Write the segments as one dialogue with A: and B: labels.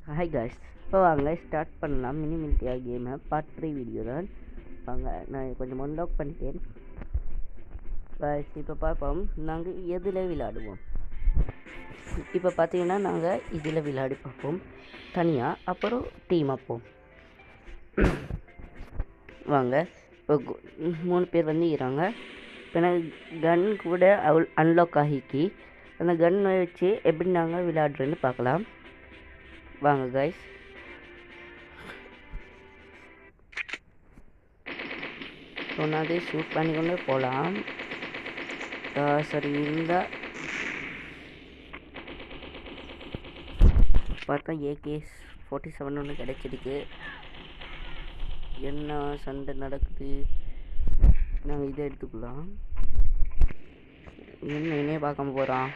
A: Hi guys, இப்போ வாங்க start பண்ணலாம். மினி மில்டியா கேமை பார்ட் 3 வீடியோ தான். வாங்க, நான் கொஞ்சம் அன்லாக் பண்ணிட்டேன் காய்ஸ். இப்போ பார்ப்போம் நாங்கள் எதில் விளையாடுவோம். இப்போ பார்த்தீங்கன்னா நாங்கள் இதில் விளையாடி பார்ப்போம் தனியாக, அப்புறம் டீம் அப்போம். வாங்க, இப்போ 3 பேர் வந்துக்கிறாங்க. இப்போ எனக்கு கன் கூட அன்லாக் ஆகிக்கி அந்த கன் வச்சு எப்படி நாங்கள் விளையாடுறேன்னு பார்க்கலாம். வாங்க கைஸ், சொன்னதே ஷூட் பண்ணி கொண்டு போகலாம். சரி இருந்தால் பார்த்தா AK-47 ஒன்று கிடைச்சிருக்கு. என்ன சண்டை நடக்குது, நாங்கள் இதை எடுத்துக்கலாம். என்னையே பார்க்காம போகிறான்.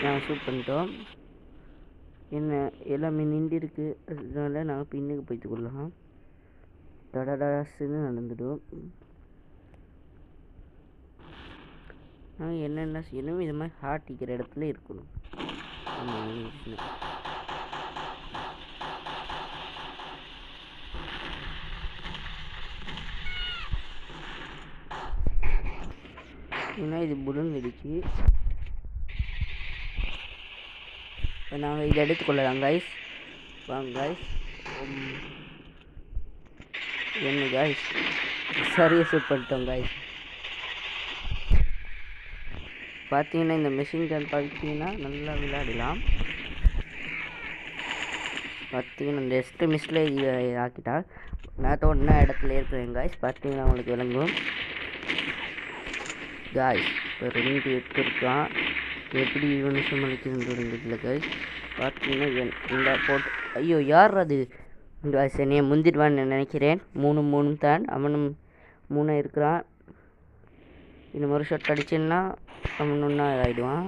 A: நாங்கள் ஷூட் பண்ணிட்டோம். என்ன எல்லாமே நின்று இருக்கு, அதனால நாங்கள் பின்னுக்கு போய்த்து கொள்ளலாம். தடடாசுன்னு நடந்துடும். நாங்கள் என்னென்ன செய்யணும், இது மாதிரி ஹார்ட் டிக்கிற இடத்துல இருக்கணும். ஏன்னா இது புடுங்கிடுச்சு. இப்போ நாங்கள் இதை எடுத்துக்கொள்ளலாம் கைஸ். வாங்க கைஸ். என்ன கைஸ், சரியாக ஷூட் பண்ணிட்டோம் கைஸ். பார்த்தீங்கன்னா இந்த மெஷின் கன் பார்த்தீங்கன்னா நல்லா விளையாடலாம். பார்த்தீங்கன்னா ஜஸ்ட் மிஸ்ல ஆக்கிட்டா நான் ஒன்றா இடத்துல இருக்கிறேன் கைஸ். பார்த்தீங்கன்னா உங்களுக்கு விளங்கும் காய்ஸ். இப்போ 2 எடுத்துருக்கான். எப்படி இவனு சமாளிக்கிறதுல கைஸ். பார்த்தீங்கன்னா இந்த போட்டு ஐயோ யார் அது காய்ஸ், என்னைய முந்திடுவான்னு நினைக்கிறேன். 3 தான், அவனும் 3 இருக்கிறான். இன்னும் ஒரு ஷாட் அடிச்சுன்னா அவன் ஒன்றா ஆகிடுவான்.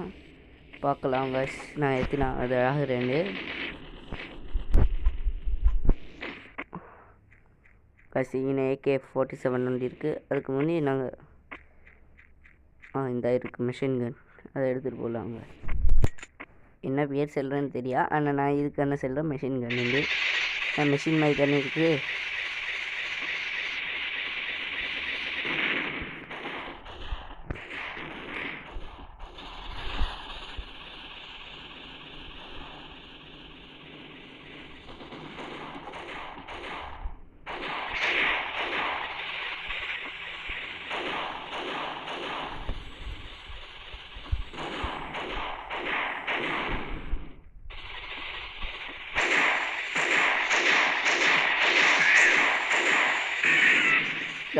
A: பார்க்கலாம் காய்ஸ், நான் எத்தினா அது ஆகிறேன் காய்ஸ். இங்கே AK-47 ஒன்று இருக்குது. அதுக்கு முன்னே நாங்கள் இந்த இருக்குது மிஷின் கன், அதை எடுத்துகிட்டு போகலாங்க. என்ன பேர் செல்கிறேன்னு தெரியா, ஆனால் நான் இதுக்கான செல்கிறேன் மிஷின் கன். வந்து மிஷின் மாதிரி தானே இருக்குது.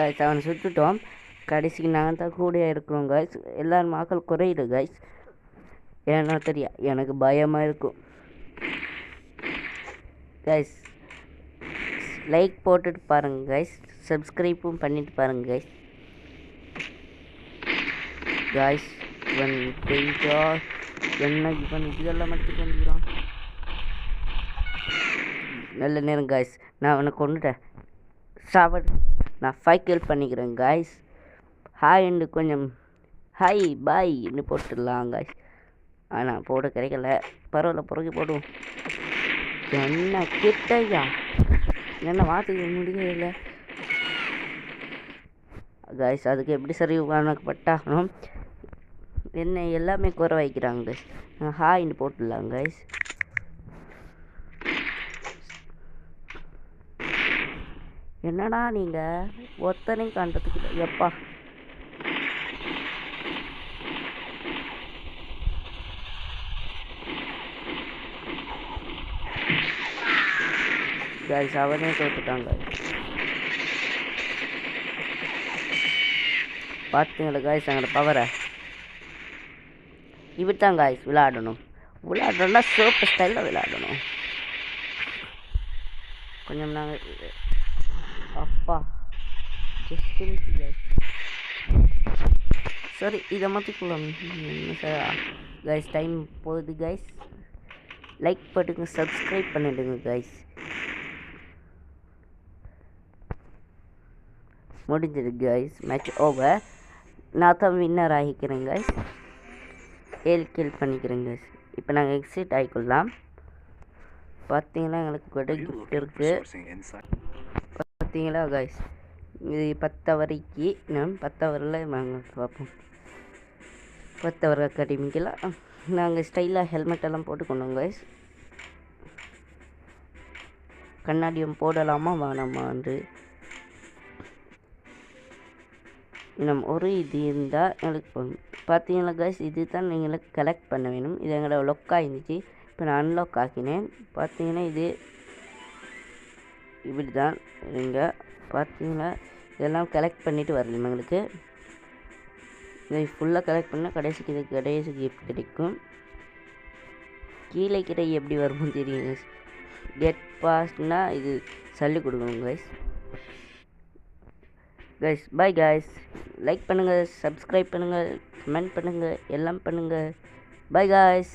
A: காய்ஸ் அவனை சுட்டுட்டோம். கடைசிக்கு நாங்கள் தான் கூடையாக இருக்கிறோம் காய்ஸ். எல்லோரும் மக்கள் குறையிடு காய்ஸ். ஏன்னா தெரியா, எனக்கு பயமாக இருக்கும் காய்ஸ். லைக் போட்டுட்டு பாருங்கள் காய்ஸ், சப்ஸ்கிரைப்பும் பண்ணிட்டு பாருங்கள் காய்ஸ். காய்ஸ் இவன் போயிட்டா என்ன இவன் இதெல்லாம் மட்டும் வந்துக்கிறான். நல்ல நேரம் காய்ஸ், நான் அவனை கொண்டுட்டேன். நான் 5 கில் பண்ணிக்கிறேன் காய்ஸ். ஹாய்ன்னு கொஞ்சம் ஹாய் பாய்ன்னு போட்டுடலாம் காய்ஸ். ஆனால் போட கிடைக்கல, பரவாயில்ல பிறகு போடுவோம். என்ன கிட்டையா, என்ன வார்த்தைக்கு முடியல காய்ஸ். அதுக்கு எப்படி சரி வணக்கப்பட்டாகணும். என்ன எல்லாமே குறை வைக்கிறாங்க காய்ஸ். ஹாய்ன்னு போட்டுடலாம் காய்ஸ். என்னடா நீங்கள் ஒத்தனையும் காண்றதுக்கு எப்பா காய்ஸ். அவனே தோத்துட்டாங்க. பார்த்தீங்களா காய்ஸ் எங்களோட பவரை. இப்படி தான் காய்ஸ் விளையாடணும்னா சோப்பு ஸ்டைலில் விளையாடணும். கொஞ்சம் நாங்கள் அப்பா சரி இதை மாற்றிக்கலாம் கைஸ். டைம் போகுது கைஸ். லைக் போட்டுங்க, சப்ஸ்கிரைப் பண்ணிடுங்க கைஸ். முடிஞ்சது கைஸ், மேட்ச் ஓவர். நான் தான் வின்னர் ஆகிக்கிறேன் கைஸ், 7 கில் பண்ணிக்கிறேன் கைஸ். இப்போ நாங்கள் எக்ஸிட் ஆகிக்கொள்ளலாம். பார்த்தீங்கன்னா எங்களுக்கு கூட கிஃப்ட் இருக்குது. பார்த்தீங்களா கைஸ், இது 10 வரைக்கு நான் 10 ஹவரில் நாங்கள் பார்ப்போம். 10 ஹவர் அகாடமிக்கெல்லாம் நாங்கள் ஸ்டைலாக ஹெல்மெட் எல்லாம் போட்டுக்கொண்டோம் கைஸ். கண்ணாடியும் போடலாமா வேணாமா என்று இன்னும் ஒரு இது இருந்தால் எங்களுக்கு பார்த்தீங்களா கைஸ், இது தான் எங்களுக்கு கலெக்ட் பண்ண வேணும். இது எங்களோட லொக்காக இருந்துச்சு, இப்போ நான் அன்லாக் ஆக்கினேன். பார்த்தீங்கன்னா இது இப்படி தான் இருங்க. பார்த்தீங்கன்னா இதெல்லாம் கலெக்ட் பண்ணிவிட்டு வரணும் எங்களுக்கு. இதை ஃபுல்லாக கலெக்ட் பண்ணால் கடைசிக்கு இது கடைசி கிஃப்ட் கிடைக்கும். கீழே கிட்ட எப்படி வருமோ தெரியும் கைஸ். கெட் பாஸ்னால் இது சொல்லி கொடுக்கணும் guys. Guys bye guys, like பண்ணுங்கள், சப்ஸ்கிரைப் பண்ணுங்கள், கமெண்ட் பண்ணுங்கள், எல்லாம் பண்ணுங்கள். Bye guys.